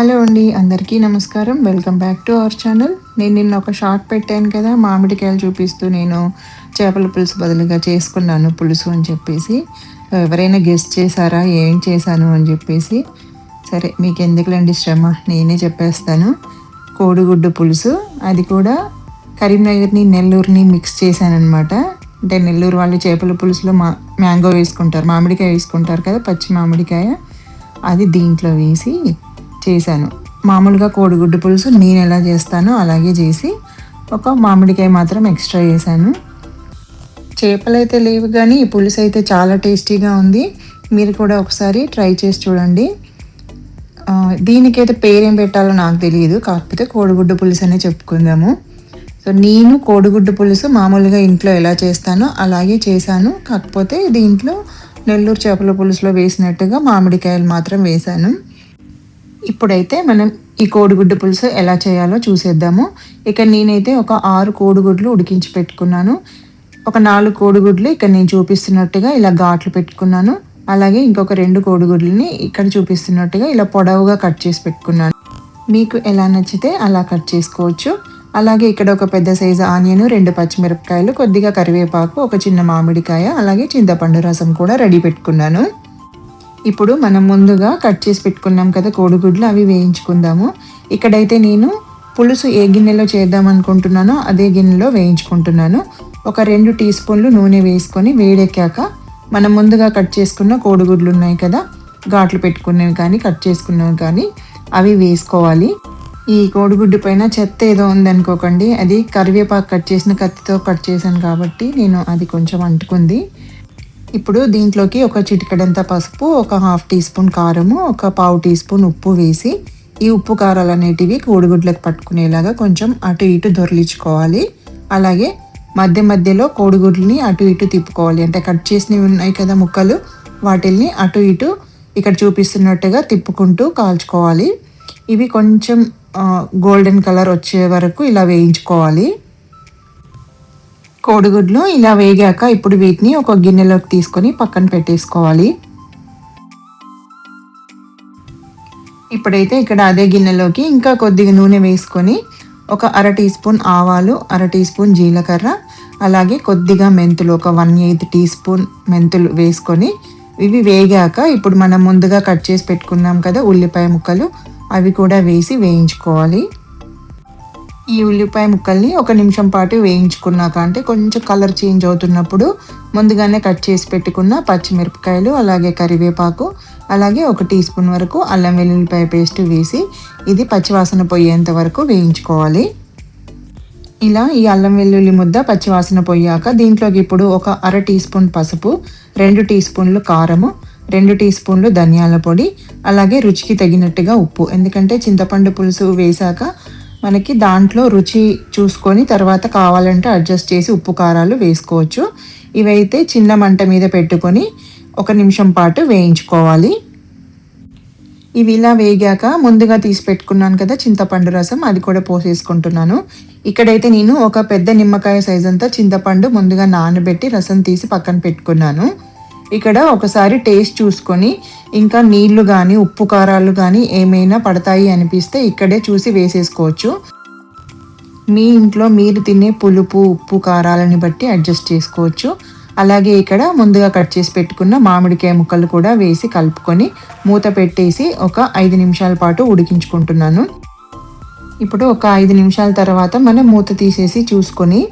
Hello అండి. అందరికీ నమస్కారం. Welcome back to our channel. నేను నిన్న ఒక షార్ట్ పెట్టాను కదా! మామిడికాయలు చూపిస్తూ నేను చేపల పులుసు బదులుగా చేసుకున్నాను పులుసు అని చెప్పేసి. ఎవరైనా గెస్ చేశారా? ఏం చేశాను అని చెప్పేసి. సరే మీకెందుకులెండి శ్రమ నేనే చెప్పేస్తాను. కోడిగుడ్డు పులుసు. అది కూడా కరీంనగర్‌ని, నెల్లూరుని మిక్స్ చేశాననమాట. అంటే నెల్లూరు వాళ్ళు చేపల పులుసులో మ్యాంగో వేసుకుంటారు. మామిడికాయ వేసుకుంటారు కదా! పచ్చి మామిడికాయ. అది దీంట్లో వేసి చేశాను. మామూలుగా కోడిగుడ్డు పులుసు నేనెలా చేస్తానో అలాగే చేసి, ఒక మామిడికాయ మాత్రం ఎక్స్‌ట్రా ఏశాను. చేపలైతే లేవు గానీ, ఈ పులుసయితే చాలా టేస్టీగా ఉంది. మీరు కూడా ఒకసారి ట్రై చేసి చూడండి. దీనికైతే పేరేం పెట్టాలో నాకు తెలీదు. కాకపోతే కోడిగుడ్డు పులుసనే చెప్పుకుందాము. సో, నేను కోడిగుడ్డు పులుసు మామూలుగా ఇంట్లో ఎలా చేస్తానో అలాగే చేశాను. కాకపోతే దీంట్లో నెల్లూరు చేపల పులుసులో వేసినట్టుగా మామిడికాయలు మాత్రం వేశాను. ఇప్పుడైతే మనం ఈ కోడిగుడ్డు పులుసు ఎలా చేయాలో చూసేద్దాము. ఇక నేనైతే ఒక 6 కోడిగుడ్లు ఉడికించి పెట్టుకున్నాను. ఒక 4 కోడిగుడ్లు ఇక్కడ నేను చూపిస్తున్నట్టుగా ఇలా ఘాట్లు పెట్టుకున్నాను. అలాగే ఇంకొక 2 కోడిగుడ్లని ఇక్కడ చూపిస్తున్నట్టుగా ఇలా పొడవుగా కట్ చేసి పెట్టుకున్నాను. మీకు ఎలా నచ్చితే అలా కట్ చేసుకోవచ్చు. అలాగే ఇక్కడ ఒక పెద్ద సైజు ఆనియన్, 2 పచ్చిమిరపకాయలు, కొద్దిగా కరివేపాకు, ఒక చిన్న మామిడికాయ, అలాగే చింతపండు రసం కూడా రెడీ పెట్టుకున్నాను. ఇప్పుడు మనం ముందుగా కట్ చేసి పెట్టుకున్నాం కదా కోడిగుడ్లు, అవి వేయించుకుందాము. ఇక్కడైతే నేను పులుసు ఏ గిన్నెలో చేద్దాం అనుకుంటున్నానో అదే గిన్నెలో వేయించుకుంటున్నాను. ఒక 2 టీ స్పూన్లు నూనె వేసుకొని వేడెక్కాక మనం ముందుగా కట్ చేసుకున్న కోడిగుడ్లు ఉన్నాయి కదా, ఘాట్లు పెట్టుకునేవి కానీ కట్ చేసుకున్నవి కానీ అవి వేసుకోవాలి. ఈ కోడిగుడ్డు పైన చెత్త ఏదో ఉందనుకోకండి, అది కరివేపాకు కట్ చేసిన కత్తితో కట్ చేశాను కాబట్టి అది కొంచెం అంటుకుంది. ఇప్పుడు దీంట్లోకి ఒక చిటికెడంత పసుపు, ఒక హాఫ్ టీ స్పూన్ కారము, ఒక పావు టీ స్పూన్ ఉప్పు వేసి ఈ ఉప్పు కారాలు అనేటివి కోడిగుడ్లకు పట్టుకునేలాగా కొంచెం అటు ఇటు దొర్లించుకోవాలి. అలాగే మధ్య మధ్యలో కోడిగుడ్లని అటు ఇటు తిప్పుకోవాలి. అంటే కట్ చేసినవి ఉన్నాయి కదా ముక్కలు, వాటిల్ని అటు ఇటు ఇక్కడ చూపిస్తున్నట్టుగా తిప్పుకుంటూ కాల్చుకోవాలి. ఇవి కొంచెం గోల్డెన్ కలర్ వచ్చే వరకు ఇలా వేయించుకోవాలి. కోడిగుడ్లు ఇలా వేగాక ఇప్పుడు వీటిని ఒక గిన్నెలోకి తీసుకొని పక్కన పెట్టేసుకోవాలి. ఇప్పుడైతే ఇక్కడ అదే గిన్నెలోకి ఇంకా కొద్దిగా నూనె వేసుకొని ఒక అర టీ స్పూన్ ఆవాలు, అర టీ స్పూన్ జీలకర్ర, అలాగే కొద్దిగా మెంతులు, ఒక 1/8 టీ స్పూన్ మెంతులు వేసుకొని ఇవి వేగాక ఇప్పుడు మనం ముందుగా కట్ చేసి పెట్టుకున్నాం కదా ఉల్లిపాయ ముక్కలు, అవి కూడా వేసి వేయించుకోవాలి. ఈ ఉల్లిపాయ ముక్కల్ని 1 నిమిషం పాటు వేయించుకున్నాక, అంటే కొంచెం కలర్ చేంజ్ అవుతున్నప్పుడు ముందుగానే కట్ చేసి పెట్టుకున్న పచ్చిమిరపకాయలు, అలాగే కరివేపాకు, అలాగే 1 టీ స్పూన్ వరకు అల్లం వెల్లుల్లిపాయ పేస్ట్ వేసి ఇది పచ్చివాసన పోయేంత వరకు వేయించుకోవాలి. ఇలా ఈ అల్లం వెల్లుల్లి ముద్ద పచ్చివాసన పోయాక దీంట్లోకి ఇప్పుడు ఒక అర టీ స్పూన్ పసుపు, 2 టీ స్పూన్లు కారము, 2 టీ స్పూన్లు ధనియాల పొడి, అలాగే రుచికి తగినట్టుగా ఉప్పు. ఎందుకంటే చింతపండు పులుసు వేశాక మనకి దాంట్లో రుచి చూసుకొని తర్వాత కావాలంటే అడ్జస్ట్ చేసి ఉప్పు కారాలు వేసుకోవచ్చు. ఇవైతే చిన్న మంట మీద పెట్టుకొని 1 నిమిషం పాటు వేయించుకోవాలి. ఇవి ఇలా వేగాక ముందుగా తీసి పెట్టుకున్నాను కదా చింతపండు రసం, అది కూడా పోసేసుకుంటున్నాను. ఇక్కడైతే నేను ఒక పెద్ద నిమ్మకాయ సైజ్ అంతా చింతపండు ముందుగా నానబెట్టి రసం తీసి పక్కన పెట్టుకున్నాను. ఇక్కడ ఒకసారి టేస్ట్ చూసుకొని ఇంకా నీళ్లు కానీ ఉప్పు కారాలు కానీ ఏమైనా పడతాయి అనిపిస్తే ఇక్కడే చూసి వేసేసుకోవచ్చు. మీ ఇంట్లో మీరు తినే పులుపు, ఉప్పు, కారాలని బట్టి అడ్జస్ట్ చేసుకోవచ్చు. అలాగే ఇక్కడ ముందుగా కట్ చేసి పెట్టుకున్న మామిడికాయ ముక్కలు కూడా వేసి కలుపుకొని మూత పెట్టేసి ఒక 5 నిమిషాల పాటు ఉడికించుకుంటున్నాను. ఇప్పుడు ఒక 5 నిమిషాల తర్వాత మనం మూత తీసేసి చూసుకొని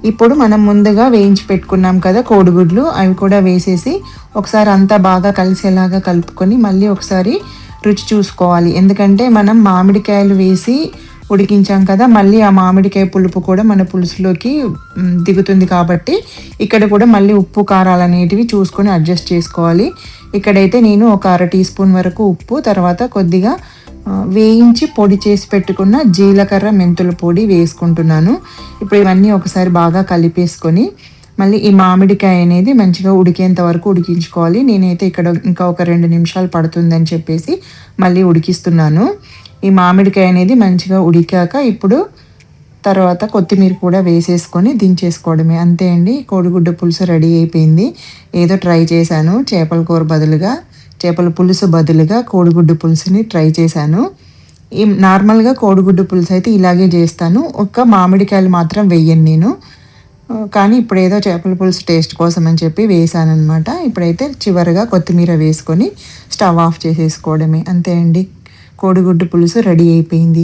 ఇప్పుడు మనం ముందుగా వేయించి పెట్టుకున్నాం కదా కోడిగుడ్లు, అవి కూడా వేసేసి ఒకసారి అంతా బాగా కలిసేలాగా కలుపుకొని మళ్ళీ ఒకసారి రుచి చూసుకోవాలి. ఎందుకంటే మనం మామిడికాయలు వేసి ఉడికించాం కదా, మళ్ళీ ఆ మామిడికాయ పులుపు కూడా మన పులుసులోకి దిగుతుంది కాబట్టి ఇక్కడ కూడా మళ్ళీ ఉప్పు కారాలు అనేటివి చూసుకొని అడ్జస్ట్ చేసుకోవాలి. ఇక్కడైతే నేను ఒక అర టీ స్పూన్ వరకు ఉప్పు, తర్వాత కొద్దిగా వేయించి పొడి చేసి పెట్టుకున్న జీలకర్ర, మెంతుల పొడి వేసుకుంటున్నాను. ఇప్పుడు ఇవన్నీ ఒకసారి బాగా కలిపేసుకొని మళ్ళీ ఈ మామిడికాయ అనేది మంచిగా ఉడికేంత వరకు ఉడికించుకోవాలి. నేనైతే ఇక్కడ ఇంకా ఒక 2 నిమిషాలు పడుతుందని చెప్పేసి మళ్ళీ ఉడికిస్తున్నాను. ఈ మామిడికాయ అనేది మంచిగా ఉడికాక ఇప్పుడు తర్వాత కొత్తిమీర కూడా వేసేసుకొని దించేసుకోవడమే. అంతే అండి, కోడిగుడ్డు పులుసు రెడీ అయిపోయింది. ఏదో ట్రై చేశాను, చేపల కూర బదులుగా చేపల పులుసు బదులుగా కోడిగుడ్డు పులుసుని ట్రై చేశాను. ఈ నార్మల్‌గా కోడిగుడ్డు పులుసు అయితే ఇలాగే చేస్తాను. ఒక్క మామిడికాయలు మాత్రం వెయ్యను నేను. కానీ ఇప్పుడేదో చేపల పులుసు టేస్ట్ కోసం అని చెప్పి వేశాననమాట. ఇప్పుడైతే చివరగా కొత్తిమీర వేసుకొని స్టవ్ ఆఫ్ చేసేసుకోవడమే. అంతే అండి. కోడిగుడ్డు పులుసు రెడీ అయిపోయింది.